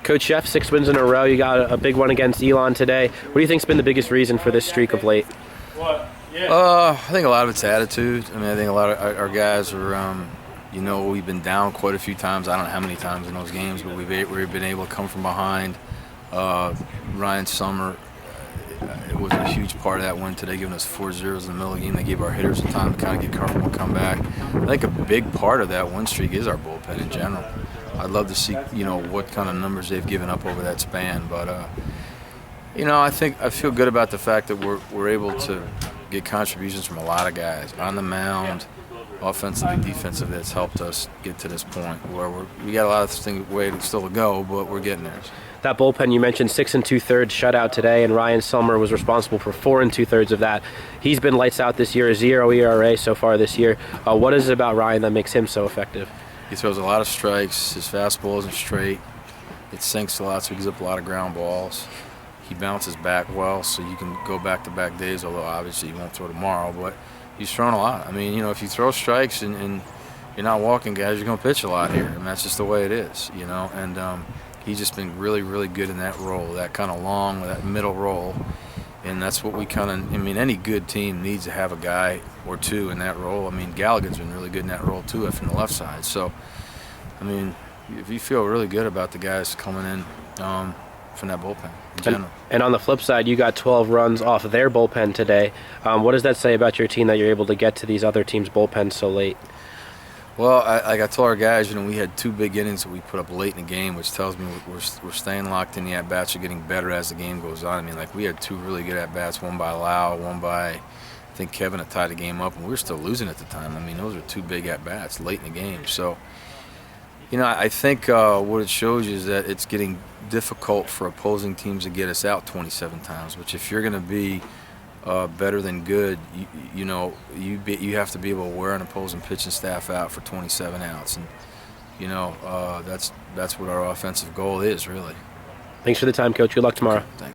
Coach Szefc, 6 wins in a row. You got a big one against Elon today. What do you think's been the biggest reason for this streak of late? I think a lot of it's attitude. I mean, I think a lot of our guys are, we've been down quite a few times. I don't know how many times in those games, but we've been able to come from behind. Ryan Summer, it was a huge part of that win today, giving us 4 zeros in the middle of the game. They gave our hitters some time to kind of get comfortable and come back. I think a big part of that win streak is our bullpen in general. I'd love to see, what kind of numbers they've given up over that span. But, I feel good about the fact that we're able to get contributions from a lot of guys on the mound, offensively, defensively. That's helped us get to this point where we got a lot of things still to go, but we're getting there. That bullpen you mentioned, 6 2/3 shutout today, and Ryan Summer was responsible for 4 2/3 of that. He's been lights out this year, 0 ERA so far this year. What is it about Ryan that makes him so effective? He throws a lot of strikes. His fastball isn't straight. It sinks a lot, so he gives up a lot of ground balls. He bounces back well, so you can go back-to-back days, although obviously you won't throw tomorrow, but he's thrown a lot. I mean, if you throw strikes and you're not walking guys, you're going to pitch a lot here, and that's just the way it is, and he's just been really, really good in that role, that kind of long, that middle role, and that's what we any good team needs to have a guy or two in that role. I mean, Gallagher's been really good in that role, too, from the left side. So, if you feel really good about the guys coming in from that bullpen in general. And on the flip side, you got 12 runs off their bullpen today. What does that say about your team that you're able to get to these other teams' bullpens so late? Well, I told our guys, we had 2 big innings that we put up late in the game, which tells me we're staying locked in. The at-bats are getting better as the game goes on. We had 2 really good at-bats, one by Lau, one by, I think Kevin had tied the game up, and we were still losing at the time. Those are 2 big at-bats late in the game. So, I think what it shows you is that it's getting difficult for opposing teams to get us out 27 times, which if you're going to be better than good, you have to be able to wear an opposing pitching staff out for 27 outs, and that's what our offensive goal is, really. Thanks for the time, Coach. Good luck tomorrow. Thanks.